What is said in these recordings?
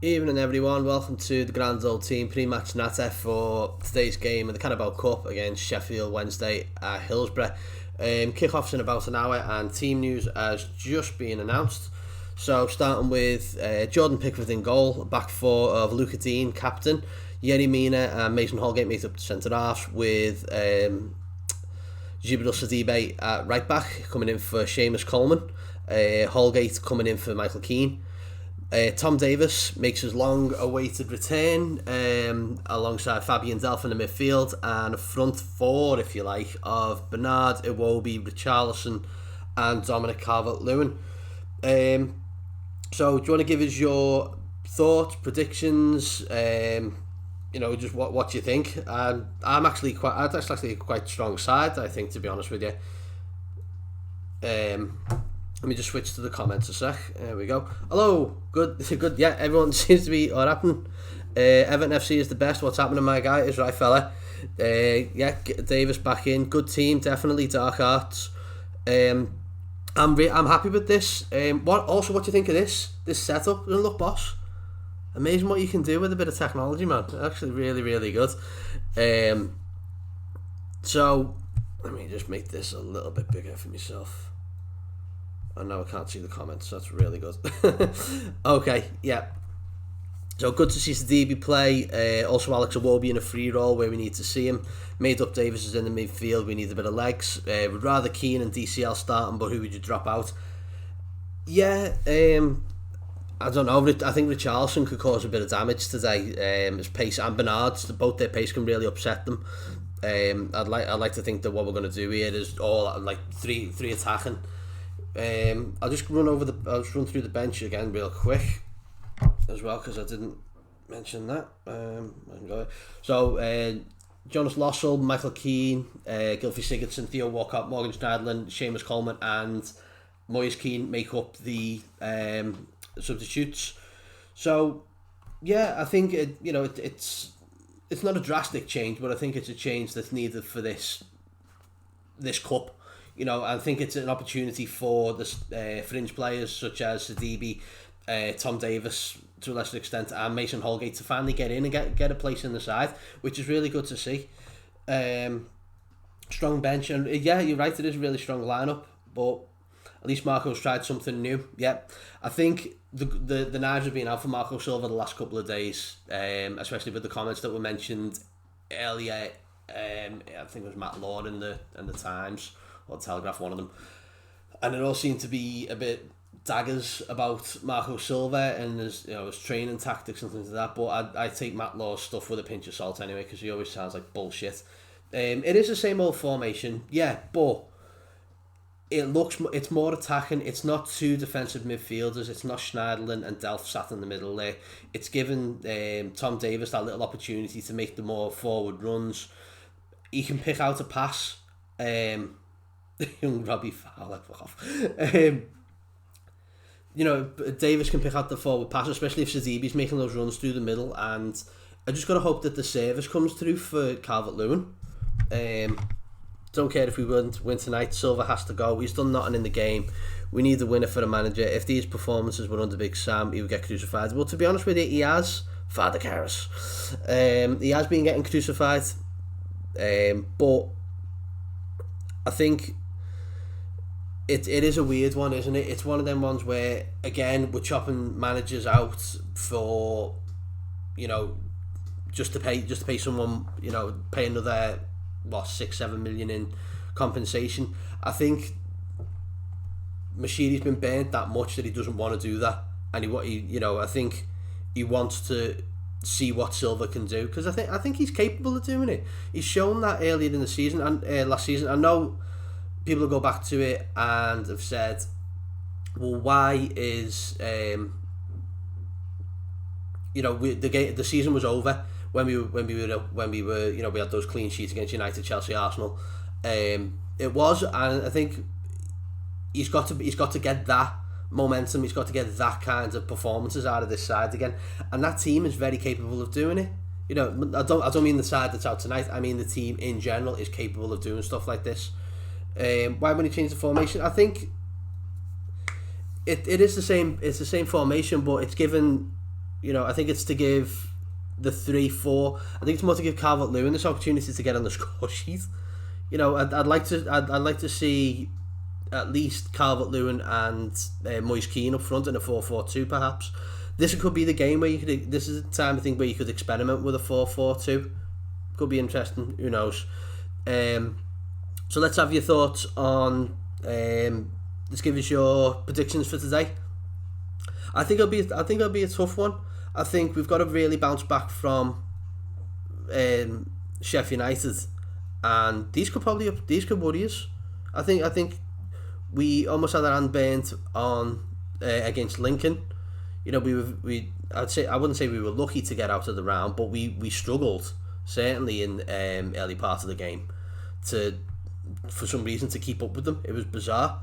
Evening everyone, welcome to the Grand Old Team pre-match Natter for today's game of the Carabao Cup against Sheffield Wednesday at Hillsbrough. Kick-off's in about an hour and team news has just been announced. So starting with Jordan Pickford in goal, back four of Luca Dean, captain, Yerry Mina and Mason Holgate make up the centre-halves with Djibril Sidibe at right-back, coming in for Seamus Coleman, Holgate coming in for Michael Keane. Tom Davies makes his long-awaited return alongside Fabian Delph in the midfield, and a front four, if you like, of Bernard, Iwobi, Richarlison and Dominic Calvert-Lewin. So do you want to give us your thoughts, predictions, just what you think? I'm actually quite strong side, I think, to be honest with you. Let me just switch to the comments a sec. There we go. Hello. Good. Yeah, everyone seems to be what happened. Everton FC is the best. What's happening, my guy? Is right, fella. Davis back in. Good team, definitely. Dark Arts. I'm happy with this. What do you think of this? This setup doesn't look boss. Amazing what you can do with a bit of technology, man. Actually, really, really good. So let me just make this a little bit bigger for myself. I know I can't see the comments, so that's really good. Okay, yeah. So good to see Sidibe play. Also Alex Iwobi in a free roll where we need to see him. Made up Davis is in the midfield. We need a bit of legs. We'd rather Keane and DCL starting, but who would you drop out? Yeah, I don't know. I think Richarlison could cause a bit of damage today. His pace and Bernard's, both their pace can really upset them. I'd like to think that what we're going to do here is all like three attacking. I'll just run through the bench again real quick as well, because I didn't mention that. So Jonas Lossell, Michael Keane, Gylfi Sigurdsson, Theo Walcott, Morgan Schneiderlin, Seamus Coleman and Moise Keane make up the substitutes. So yeah, I think it's not a drastic change, but I think it's a change that's needed for this cup. I think it's an opportunity for the fringe players such as Sidibe, Tom Davies to a lesser extent, and Mason Holgate to finally get in and get a place in the side, which is really good to see. Strong bench, and yeah, you're right, it is a really strong lineup, but at least Marco's tried something new. Yeah, I think the knives have been out for Marco Silva the last couple of days, especially with the comments that were mentioned earlier. I think it was Matt Lord in the Times or Telegraph, one of them, and it all seemed to be a bit daggers about Marco Silva and his training tactics and things like that. But I take Matt Law's stuff with a pinch of salt anyway, because he always sounds like bullshit. It is the same old formation, yeah, but it's more attacking. It's not two defensive midfielders. It's not Schneiderlin and Delph sat in the middle there. It's given Tom Davies that little opportunity to make the more forward runs. He can pick out a pass. Young Robbie Fowler, fuck off. Davis can pick out the forward pass, especially if Sidibe's making those runs through the middle, and I just got to hope that the service comes through for Calvert-Lewin. Don't care if we win tonight. Silva has to go. He's done nothing in the game. We need a winner for the manager. If these performances were under Big Sam, he would get crucified. Well, to be honest with you, he has. Father Karras. He has been getting crucified. But I think it is a weird one, isn't it? It's one of them ones where, again, we're chopping managers out for, just to pay someone, pay another 6-7 million in compensation. I think Mashiri's been burnt that much that he doesn't want to do that, and I think he wants to see what Silva can do, because I think he's capable of doing it. He's shown that earlier in the season and last season. I know people will go back to it and have said, well, why is the season was over when we were we had those clean sheets against United, Chelsea, Arsenal. It was, and I think he's got to get that momentum. He's got to get that kind of performances out of this side again, and that team is very capable of doing it. I don't mean the side that's out tonight. I mean the team in general is capable of doing stuff like this. Why when he changed the formation? I think it is the same. It's the same formation, but it's given I think it's to give the 3-4. I think it's more to give Calvert-Lewin this opportunity to get on the score sheet. I'd like to see at least Calvert-Lewin and Moise Kean up front in a 4-4-2 perhaps. This could be the game where this is the time I think where you could experiment with a 4-4-2. Could be interesting. Who knows? So let's have your thoughts on. Let's give us your predictions for today. I think it'll be a tough one. I think we've got to really bounce back from Sheffield United, and these could worry us. I think we almost had our hand burnt on against Lincoln. I wouldn't say we were lucky to get out of the round, but we struggled certainly in early part of the game for some reason to keep up with them. It was bizarre.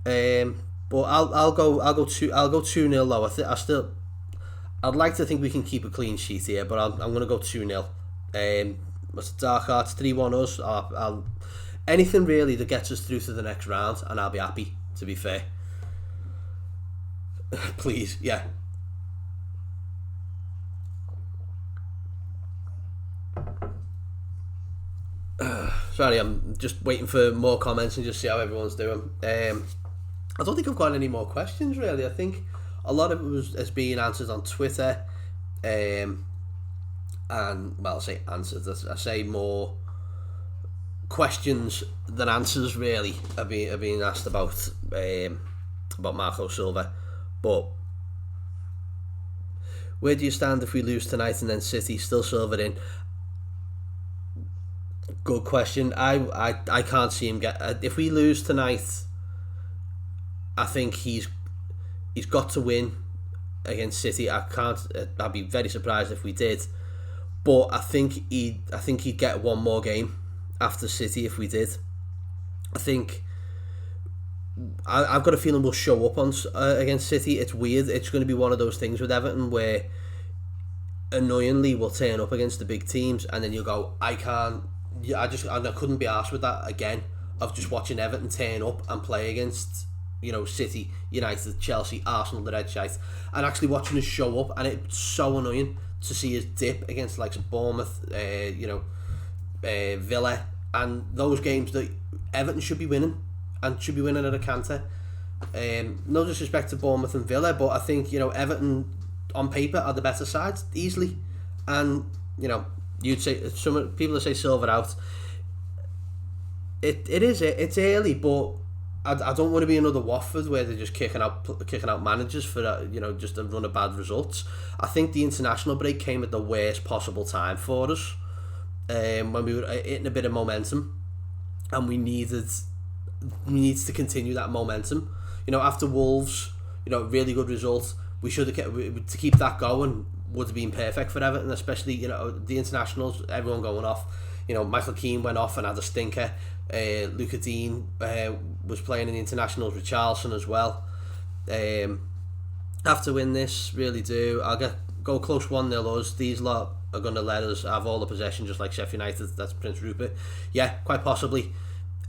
But I'll go 2-0 low. I'd like to think we can keep a clean sheet here, but I'm going to go 2-0. What's the dark arts? 3-1 us. I'll anything really that gets us through to the next round, and I'll be happy. To be fair, please, yeah. Sorry, I'm just waiting for more comments and just see how everyone's doing. I don't think I've got any more questions really. I think a lot of it has been answered on Twitter, and I say answered. I say more questions than answers really are being asked about Marco Silva. But where do you stand if we lose tonight and then City still Silva in? Good question. I can't see him get. If we lose tonight, I think he's got to win against City. I'd be very surprised if we did, but I think he'd get one more game after City if we did. I think I've got a feeling we'll show up on against City. It's weird. It's going to be one of those things with Everton where annoyingly we'll turn up against the big teams and then you'll go, I couldn't be arsed with that again, of just watching Everton turn up and play against City, United, Chelsea, Arsenal, the red shite, and actually watching us show up, and it's so annoying to see us dip against like Bournemouth, Villa, and those games that Everton should be winning and should be winning at a canter. No disrespect to Bournemouth and Villa, but I think Everton on paper are the better side easily, and you'd say some people that say Silva out. It's early, but I don't want to be another Watford where they're just kicking out managers for just a run of bad results. I think the international break came at the worst possible time for us, when we were hitting a bit of momentum, and we needed to continue that momentum. After Wolves, really good result. We should have to keep that going. Would have been perfect for Everton, especially the internationals. Everyone going off. Michael Keane went off and had a stinker. Luca Dean was playing in the internationals with Charleston as well. Have to win this, really do. I'll go close 1-0 us. These lot are going to let us have all the possession just like Sheffield United. That's Prince Rupert. Yeah, quite possibly.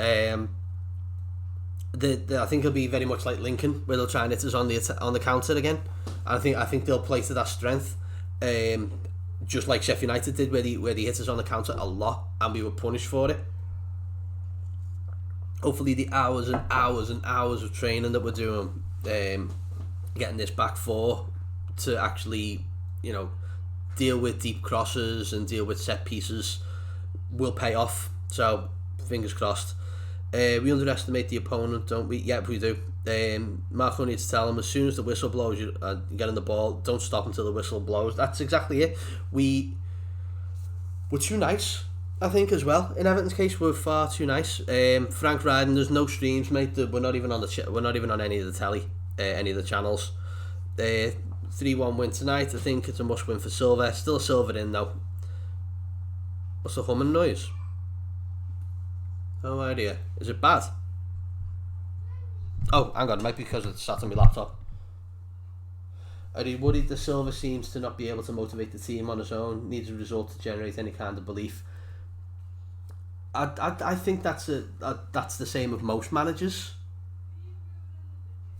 I think it'll be very much like Lincoln, where they'll try and hit us on the counter again. I think they'll play to that strength, just like Sheffield United did, where they hit us on the counter a lot, and we were punished for it. Hopefully, the hours and hours and hours of training that we're doing, getting this back four to actually, deal with deep crosses and deal with set pieces, will pay off. So, fingers crossed. We underestimate the opponent, don't we? Yeah, we do. Marco needs to tell them as soon as the whistle blows, you get on the ball, don't stop until the whistle blows. That's exactly it. We're too nice, I think, as well. In Everton's case, we're far too nice. Frank Ryden, there's no streams, mate. We're not even on we're not even on any of the telly, any of the channels. 3-1 win tonight. I think it's a must win for Silva. Still Silva in though. What's the humming noise? No idea. Is it bad? Oh, hang on. It might be because it's sat on my laptop. Are you worried that Silva seems to not be able to motivate the team on his own? Needs a result to generate any kind of belief. I think that's the same with most managers.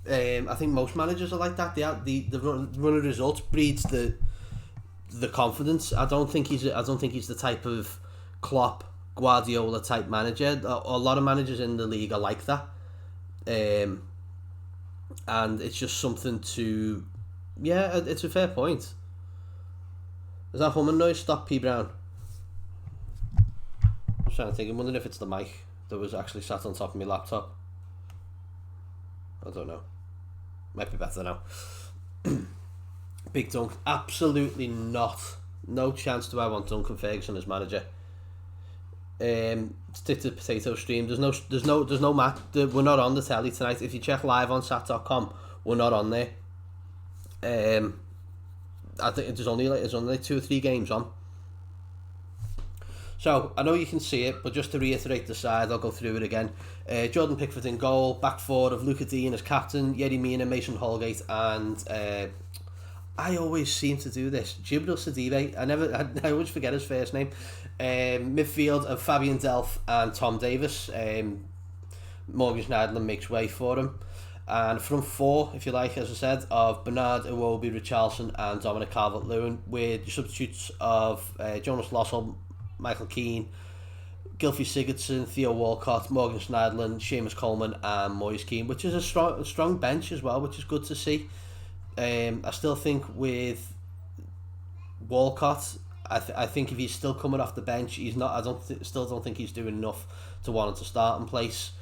I think most managers are like that. The run of results breeds the the confidence. I don't think he's the type of Klopp, Guardiola type manager. A lot of managers in the league are like that, and it's just something to. Yeah, it's a fair point. Is that humming noise? Stop, P Brown. I'm trying to think. I'm wondering if it's the mic that was actually sat on top of my laptop. I don't know. Might be better now. Big Dunk. Absolutely not. No chance do I want Duncan Ferguson as manager. Stick to the potato stream. There's no match. We're not on the telly tonight. If you check live on sat.com, we're not on there. I think there's only 2 or 3 games on. So I know you can see it, but just to reiterate the side, I'll go through it again. Jordan Pickford in goal, back 4 of Luca Dean as captain, Yerry Mina, Mason Holgate, and I always seem to do this, Jibril Sidibe. I always forget his first name. Midfield of Fabian Delph and Tom Davis. Morgan Schneiderlin makes way for him. And from 4, if you like, as I said, of Bernard, Iwobi, Richarlison and Dominic Calvert-Lewin, with the substitutes of Jonas Lossell, Michael Keane, Gylfi Sigurdsson, Theo Walcott, Morgan Schneiderlin, Seamus Coleman and Moise Keane, which is a strong bench as well, which is good to see. I still think with Walcott, I think if he's still coming off the bench, he's not. Still don't think he's doing enough to warrant a starting place.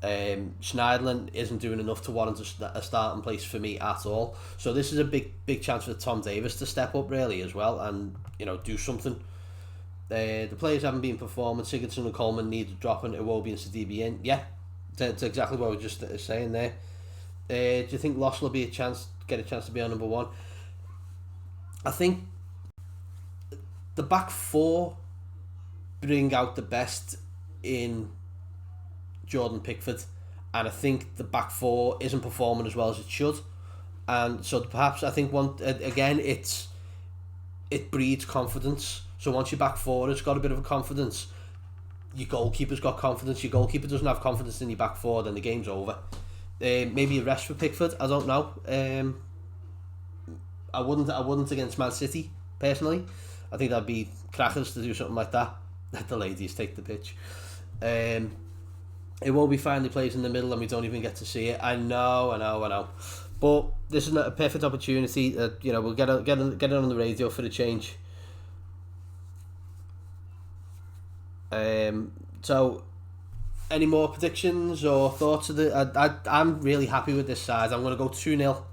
Schneiderlin isn't doing enough to warrant a starting place for me at all. So this is a big chance for Tom Davis to step up really as well and do something. The players haven't been performing. Sigurdsson and Coleman need dropping. Iwobi and Sidibe in. Yeah, that's exactly what I was just saying there. Do you think Loss will get a chance to be on number 1? I think the back 4 bring out the best in Jordan Pickford, and I think the back 4 isn't performing as well as it should, and so perhaps I think it breeds confidence. So once your back 4 has got a bit of a confidence, your goalkeeper's got confidence. Your goalkeeper doesn't have confidence in your back 4, then the game's over. Maybe a rest for Pickford. I don't know. I wouldn't against Man City personally. I think that'd be crackers to do something like that. Let the ladies take the pitch. It won't be finally plays in the middle and we don't even get to see it. I know. But this is a perfect opportunity. We'll get it on the radio for a change. So, any more predictions or thoughts of the? I'm really happy with this side. I'm going to go 2-0.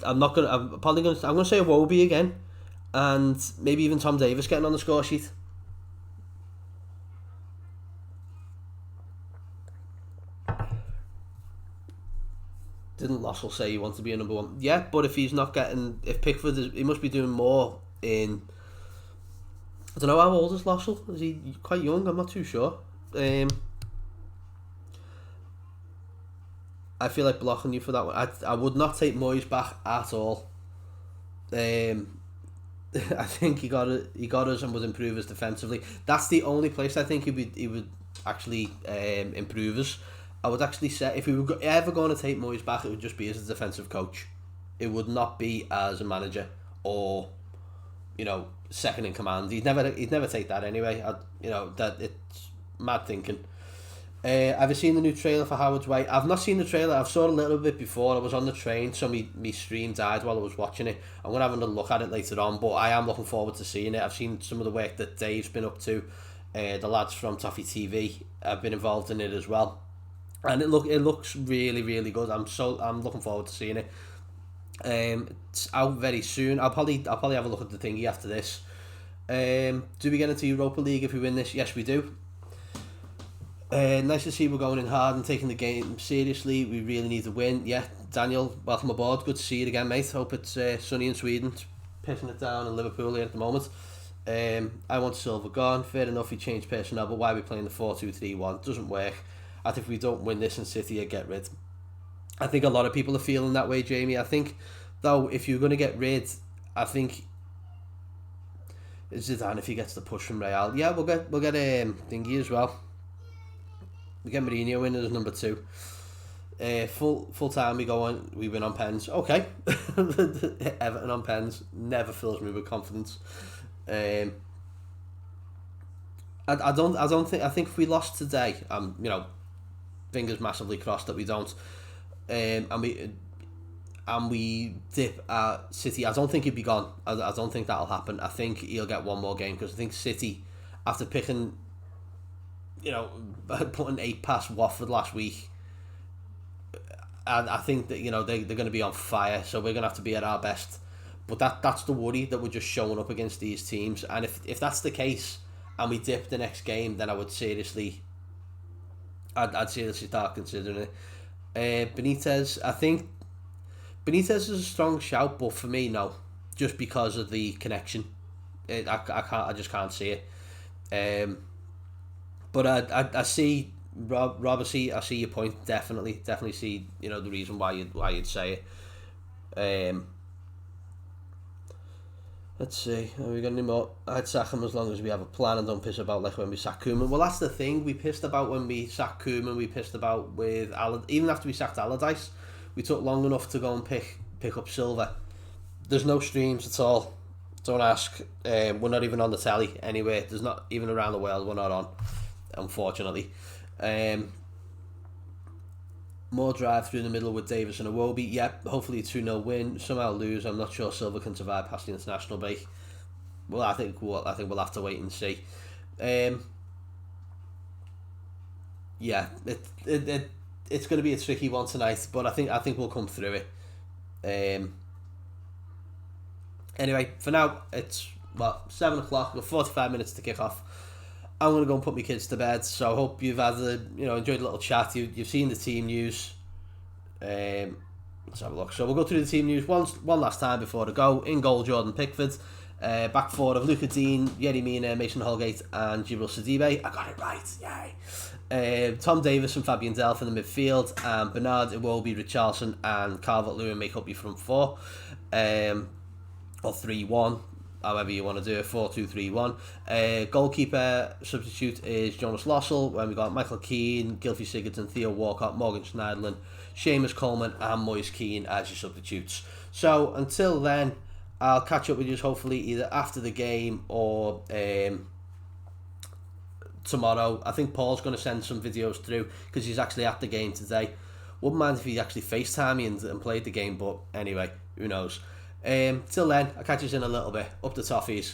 I'm going to say Iwobi again, and maybe even Tom Davis getting on the score sheet. Didn't Lossell say he wants to be a number 1? Yeah, but if he's not getting, if Pickford he must be doing more in. I don't know, how old is Lossell? Is he quite young? I'm not too sure. I feel like blocking you for that one. I would not take Moyes back at all. I think he got us and would improve us defensively. That's the only place I think he would actually improve us. I would actually say if we were ever going to take Moyes back, it would just be as a defensive coach. It would not be as a manager or, second in command. He'd never take that anyway. That it's mad thinking. Have you seen the new trailer for Howard's Way? I've not seen the trailer. I've saw a little bit before. I was on the train, so me stream died while I was watching it. I'm going to have another look at it later on, but I am looking forward to seeing it. I've seen some of the work that Dave's been up to. The lads from Toffee TV have been involved in it as well. And it looks really, really good. I'm looking forward to seeing it. It's out very soon. I'll probably have a look at the thingy after this. Do we get into Europa League if we win this? Yes, we do. Nice to see we're going in hard and taking the game seriously. We really need to win. Yeah, Daniel, welcome aboard. Good to see you again, mate. Hope it's sunny in Sweden. It's pissing it down in Liverpool here at the moment. I want Silva gone. Fair enough, he changed personnel, but why are we playing the 4-2-3-1? Doesn't work. I think if we don't win this in City, I get rid. I think a lot of people are feeling that way, Jamie. I think, though, if you're going to get rid, I think Zidane, if he gets the push from Real, yeah, we'll get thingy as well. We get Mourinho in as number 2. Full time we win on pens. Okay. Everton on pens never fills me with confidence. I think if we lost today, fingers massively crossed that we don't, and we dip at City, I don't think he'd be gone. I don't think that'll happen. I think he'll get one more game, because I think City, after picking, putting 8 past Watford last week, I think that they're going to be on fire, so we're going to have to be at our best. But that's the worry, that we're just showing up against these teams. And if that's the case and we dip the next game, then I'd seriously start considering it. Benitez, I think Benitez is a strong shout, but for me, no, just because of the connection, I just can't see it. But I see. Rob, I see your point. Definitely see the reason why you'd say it. Let's see. Have we got any more? I'd sack him as long as we have a plan and don't piss about like when we sack Koeman. Well, that's the thing. We pissed about when we sacked Koeman. We pissed about with even after we sacked Allardyce. We took long enough to go and pick up Silva. There's no streams at all. Don't ask. We're not even on the telly anyway. There's not even around the world. We're not on, unfortunately. More drive through the middle with Davis and Iwobi. Yep, hopefully a 2-0 win. Somehow lose. I'm not sure Silva can survive past the international break. Well, I think we'll have to wait and see. Yeah, it's going to be a tricky one tonight, but I think we'll come through it. Anyway, for now it's 7 o'clock. We've got 45 minutes to kick off. I'm going to go and put my kids to bed, so I hope you've had enjoyed a little chat. You've seen the team news. Let's have a look. So we'll go through the team news one last time before the go. In goal, Jordan Pickford. Back four of Luca Dean, Yerry Mina, Mason Holgate and Jibril Sidibe. I got it right, yay. Tom Davis and Fabian Delph in the midfield, and Bernard, Iwobi, Richarlison and Calvert-Lewin make up your front four. Or 3-1. However you want to do it, 4-2-3-1. Goalkeeper substitute is Jonas Lossell, when we got Michael Keane, Gylfi Sigurdsson, Theo Walcott, Morgan Schneiderlin, Seamus Coleman and Moise Keane as your substitutes. So until then, I'll catch up with you hopefully either after the game or tomorrow. I think Paul's going to send some videos through because he's actually at the game today. Wouldn't mind if he actually FaceTimed me and played the game, but anyway, who knows. Till then, I'll catch you in a little bit. Up the toffees.